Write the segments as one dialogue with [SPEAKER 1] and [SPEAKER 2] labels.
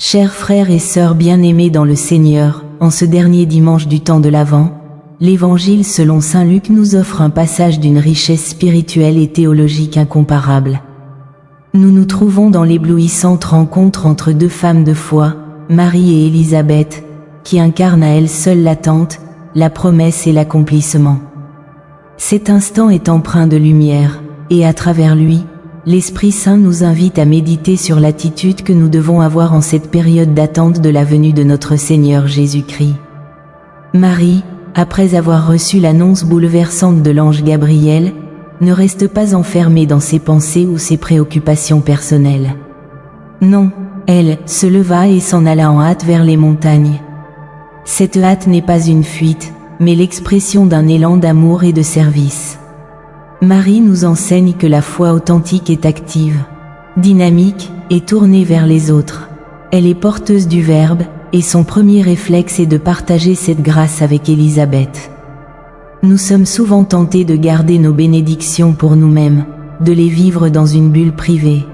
[SPEAKER 1] Chers frères et sœurs bien-aimés dans le Seigneur, en ce dernier dimanche du temps de l'Avent, l'Évangile selon saint Luc nous offre un passage d'une richesse spirituelle et théologique incomparable. Nous nous trouvons dans l'éblouissante rencontre entre deux femmes de foi, Marie et Élisabeth, qui incarnent à elles seules l'attente, la promesse et l'accomplissement. Cet instant est empreint de lumière, et à travers lui, l'Esprit Saint nous invite à méditer sur l'attitude que nous devons avoir en cette période d'attente de la venue de notre Seigneur Jésus-Christ. Marie, après avoir reçu l'annonce bouleversante de l'ange Gabriel, ne reste pas enfermée dans ses pensées ou ses préoccupations personnelles. Non, elle se leva et s'en alla en hâte vers les montagnes. Cette hâte n'est pas une fuite, mais l'expression d'un élan d'amour et de service. Marie nous enseigne que la foi authentique est active, dynamique et tournée vers les autres. Elle est porteuse du Verbe, et son premier réflexe est de partager cette grâce avec Élisabeth. Nous sommes souvent tentés de garder nos bénédictions pour nous-mêmes, de les vivre dans une bulle privée.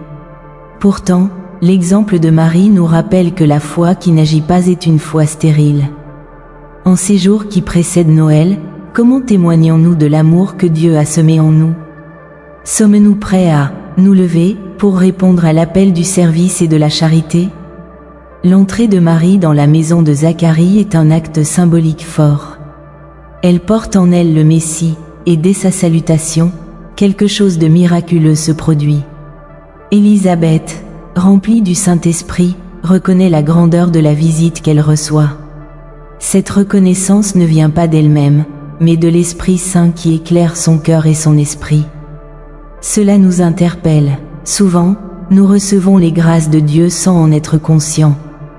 [SPEAKER 1] Pourtant, l'exemple de Marie nous rappelle que la foi qui n'agit pas est une foi stérile. En ces jours qui précèdent Noël, comment témoignons-nous de l'amour que Dieu a semé en nous? Sommes-nous prêts à nous lever pour répondre à l'appel du service et de la charité? L'entrée de Marie dans la maison de Zacharie est un acte symbolique fort. Elle porte en elle le Messie, et dès sa salutation, quelque chose de miraculeux se produit. Élisabeth, remplie du Saint-Esprit, reconnaît la grandeur de la visite qu'elle reçoit. Cette reconnaissance ne vient pas d'elle-même, mais de l'Esprit Saint qui éclaire son cœur et son esprit. Cela nous interpelle. Souvent, nous recevons les grâces de Dieu sans en être conscients,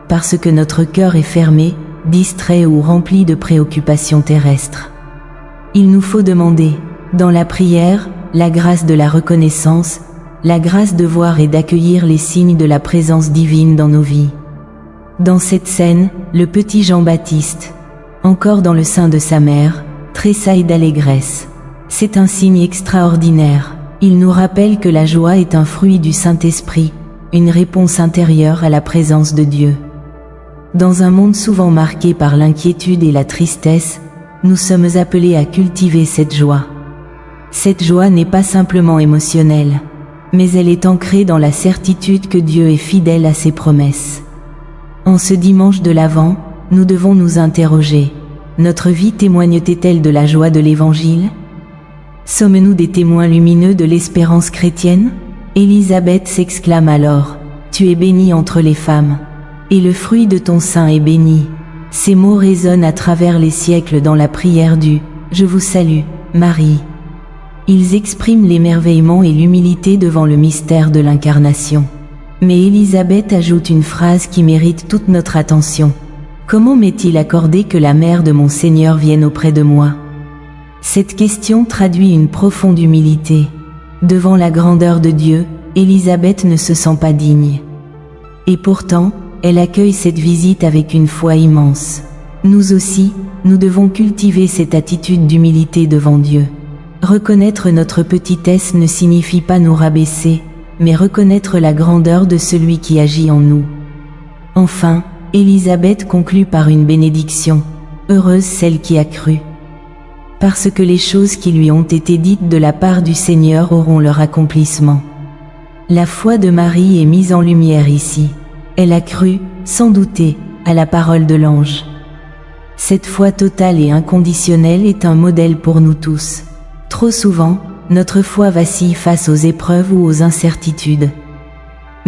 [SPEAKER 1] parce que notre cœur est fermé, distrait ou rempli de préoccupations terrestres. Il nous faut demander, dans la prière, la grâce de la reconnaissance, la grâce de voir et d'accueillir les signes de la présence divine dans nos vies. Dans cette scène, le petit Jean-Baptiste, encore dans le sein de sa mère, tressaille d'allégresse. C'est un signe extraordinaire. Il nous rappelle que la joie est un fruit du Saint-Esprit, une réponse intérieure à la présence de Dieu. Dans un monde souvent marqué par l'inquiétude et la tristesse, nous sommes appelés à cultiver cette joie. Cette joie n'est pas simplement émotionnelle, mais elle est ancrée dans la certitude que Dieu est fidèle à ses promesses. En ce dimanche de l'Avent, nous devons nous interroger. Notre vie témoigne-t-elle de la joie de l'Évangile? Sommes-nous des témoins lumineux de l'espérance chrétienne? Élisabeth s'exclame alors, « Tu es bénie entre les femmes, et le fruit de ton sein est béni. » Ces mots résonnent à travers les siècles dans la prière du « Je vous salue, Marie ». Ils expriment l'émerveillement et l'humilité devant le mystère de l'incarnation. Mais Élisabeth ajoute une phrase qui mérite toute notre attention. Comment m'est-il accordé que la mère de mon Seigneur vienne auprès de moi? Cette question traduit une profonde humilité. Devant la grandeur de Dieu, Élisabeth ne se sent pas digne. Et pourtant, elle accueille cette visite avec une foi immense. Nous aussi, nous devons cultiver cette attitude d'humilité devant Dieu. Reconnaître notre petitesse ne signifie pas nous rabaisser, mais reconnaître la grandeur de celui qui agit en nous. Enfin, Élisabeth conclut par une bénédiction. Heureuse celle qui a cru. Parce que les choses qui lui ont été dites de la part du Seigneur auront leur accomplissement. La foi de Marie est mise en lumière ici. Elle a cru, sans douter, à la parole de l'ange. Cette foi totale et inconditionnelle est un modèle pour nous tous. Trop souvent, notre foi vacille face aux épreuves ou aux incertitudes.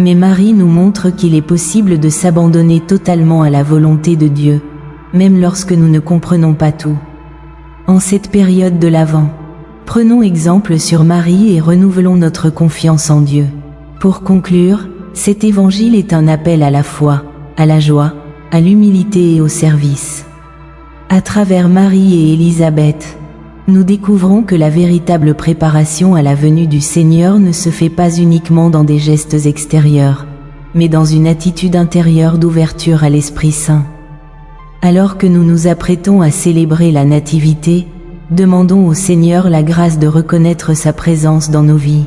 [SPEAKER 1] Mais Marie nous montre qu'il est possible de s'abandonner totalement à la volonté de Dieu, même lorsque nous ne comprenons pas tout. En cette période de l'Avent, prenons exemple sur Marie et renouvelons notre confiance en Dieu. Pour conclure, cet évangile est un appel à la foi, à la joie, à l'humilité et au service. À travers Marie et Élisabeth, nous découvrons que la véritable préparation à la venue du Seigneur ne se fait pas uniquement dans des gestes extérieurs, mais dans une attitude intérieure d'ouverture à l'Esprit Saint. Alors que nous nous apprêtons à célébrer la Nativité, demandons au Seigneur la grâce de reconnaître sa présence dans nos vies.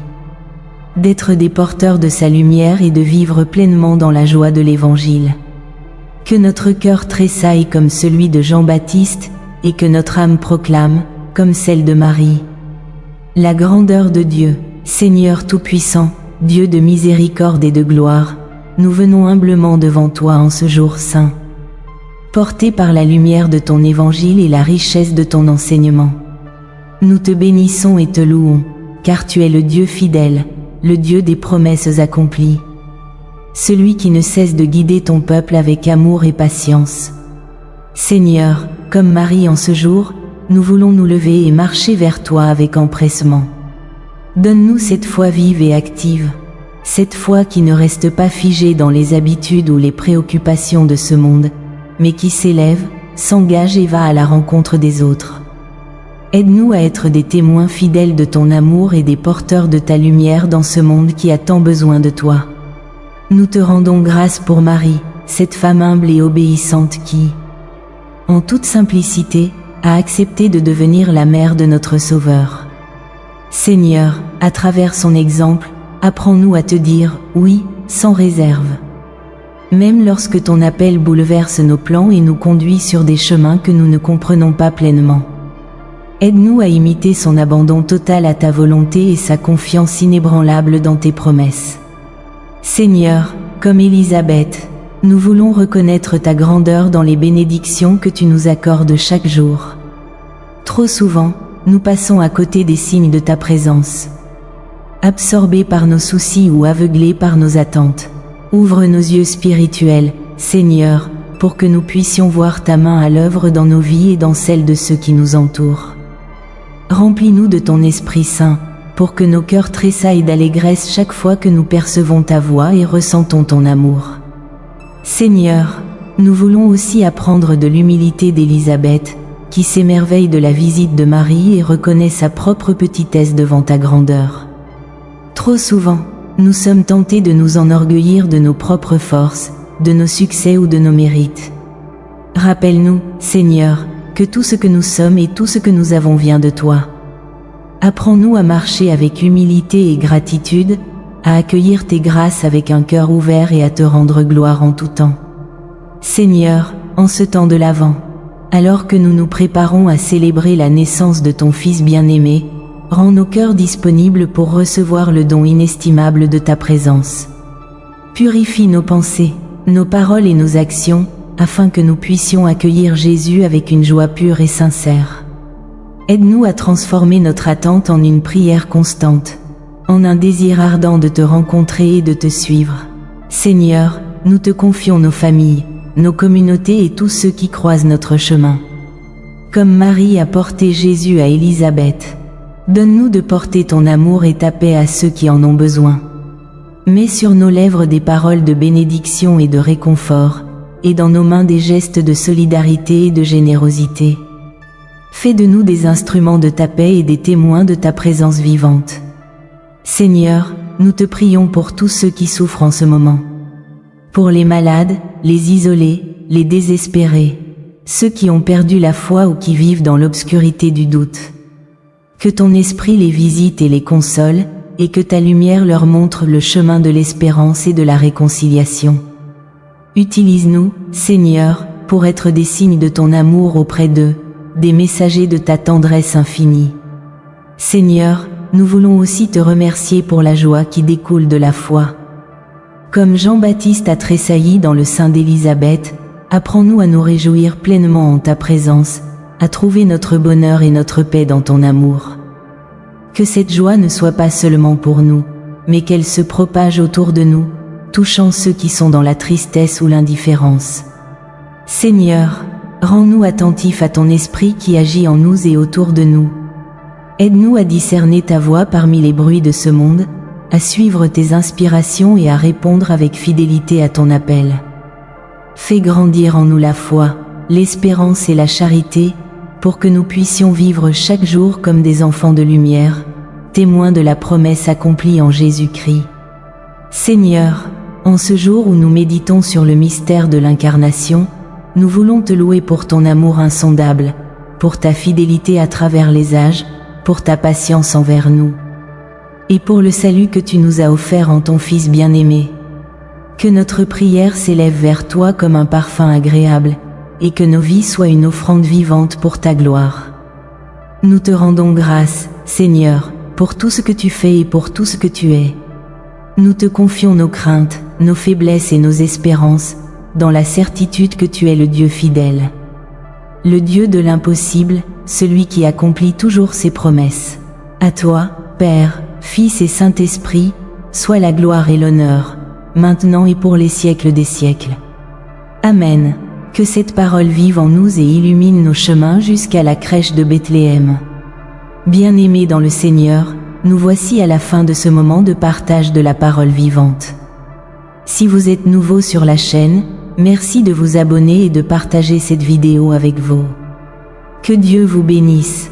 [SPEAKER 1] d'être des porteurs de sa lumière et de vivre pleinement dans la joie de l'Évangile. Que notre cœur tressaille comme celui de Jean-Baptiste, et que notre âme proclame, comme celle de Marie, la grandeur de Dieu. Seigneur Tout-Puissant, Dieu de miséricorde et de gloire, nous venons humblement devant toi en ce jour saint, portés par la lumière de ton Évangile et la richesse de ton enseignement. Nous te bénissons et te louons, car tu es le Dieu fidèle, le Dieu des promesses accomplies, celui qui ne cesse de guider ton peuple avec amour et patience. Seigneur, comme Marie en ce jour, nous voulons nous lever et marcher vers toi avec empressement. Donne-nous cette foi vive et active, cette foi qui ne reste pas figée dans les habitudes ou les préoccupations de ce monde, mais qui s'élève, s'engage et va à la rencontre des autres. Aide-nous à être des témoins fidèles de ton amour et des porteurs de ta lumière dans ce monde qui a tant besoin de toi. Nous te rendons grâce pour Marie, cette femme humble et obéissante qui, en toute simplicité, a accepté de devenir la mère de notre Sauveur. Seigneur, à travers son exemple, apprends-nous à te dire « oui » sans réserve. Même lorsque ton appel bouleverse nos plans et nous conduit sur des chemins que nous ne comprenons pas pleinement. Aide-nous à imiter son abandon total à ta volonté et sa confiance inébranlable dans tes promesses. Seigneur, comme Élisabeth, nous voulons reconnaître ta grandeur dans les bénédictions que tu nous accordes chaque jour. Trop souvent, nous passons à côté des signes de ta présence. Absorbés par nos soucis ou aveuglés par nos attentes, ouvre nos yeux spirituels, Seigneur, pour que nous puissions voir ta main à l'œuvre dans nos vies et dans celles de ceux qui nous entourent. Remplis-nous de ton Esprit Saint, pour que nos cœurs tressaillent d'allégresse chaque fois que nous percevons ta voix et ressentons ton amour. Seigneur, nous voulons aussi apprendre de l'humilité d'Élisabeth, qui s'émerveille de la visite de Marie et reconnaît sa propre petitesse devant ta grandeur. Trop souvent, nous sommes tentés de nous enorgueillir de nos propres forces, de nos succès ou de nos mérites. Rappelle-nous, Seigneur, que tout ce que nous sommes et tout ce que nous avons vient de toi. Apprends-nous à marcher avec humilité et gratitude, à accueillir tes grâces avec un cœur ouvert et à te rendre gloire en tout temps. Seigneur, en ce temps de l'Avent, alors que nous nous préparons à célébrer la naissance de ton Fils bien-aimé, rends nos cœurs disponibles pour recevoir le don inestimable de ta présence. Purifie nos pensées, nos paroles et nos actions, afin que nous puissions accueillir Jésus avec une joie pure et sincère. Aide-nous à transformer notre attente en une prière constante, en un désir ardent de te rencontrer et de te suivre. Seigneur, nous te confions nos familles, nos communautés et tous ceux qui croisent notre chemin. Comme Marie a porté Jésus à Élisabeth, donne-nous de porter ton amour et ta paix à ceux qui en ont besoin. Mets sur nos lèvres des paroles de bénédiction et de réconfort, et dans nos mains des gestes de solidarité et de générosité. Fais de nous des instruments de ta paix et des témoins de ta présence vivante. Seigneur, nous te prions pour tous ceux qui souffrent en ce moment. Pour les malades, les isolés, les désespérés, ceux qui ont perdu la foi ou qui vivent dans l'obscurité du doute. Que ton esprit les visite et les console, et que ta lumière leur montre le chemin de l'espérance et de la réconciliation. Utilise-nous, Seigneur, pour être des signes de ton amour auprès d'eux, des messagers de ta tendresse infinie. Seigneur, nous voulons aussi te remercier pour la joie qui découle de la foi. Comme Jean-Baptiste a tressailli dans le sein d'Élisabeth, apprends-nous à nous réjouir pleinement en ta présence, à trouver notre bonheur et notre paix dans ton amour. Que cette joie ne soit pas seulement pour nous, mais qu'elle se propage autour de nous, touchant ceux qui sont dans la tristesse ou l'indifférence. Seigneur, rends-nous attentifs à ton esprit qui agit en nous et autour de nous. Aide-nous à discerner ta voix parmi les bruits de ce monde, à suivre tes inspirations et à répondre avec fidélité à ton appel. Fais grandir en nous la foi, l'espérance et la charité, pour que nous puissions vivre chaque jour comme des enfants de lumière, témoins de la promesse accomplie en Jésus-Christ. Seigneur, en ce jour où nous méditons sur le mystère de l'incarnation, nous voulons te louer pour ton amour insondable, pour ta fidélité à travers les âges, pour ta patience envers nous. et pour le salut que tu nous as offert en ton Fils bien-aimé. Que notre prière s'élève vers toi comme un parfum agréable, et que nos vies soient une offrande vivante pour ta gloire. Nous te rendons grâce, Seigneur, pour tout ce que tu fais et pour tout ce que tu es. Nous te confions nos craintes, nos faiblesses et nos espérances, dans la certitude que tu es le Dieu fidèle. Le Dieu de l'impossible, celui qui accomplit toujours ses promesses. À toi, Père, Fils et Saint-Esprit, soit la gloire et l'honneur, maintenant et pour les siècles des siècles. Amen. Que cette parole vive en nous et illumine nos chemins jusqu'à la crèche de Bethléem. Bien-aimés dans le Seigneur, nous voici à la fin de ce moment de partage de la parole vivante. Si vous êtes nouveau sur la chaîne, merci de vous abonner et de partager cette vidéo avec vous. Que Dieu vous bénisse.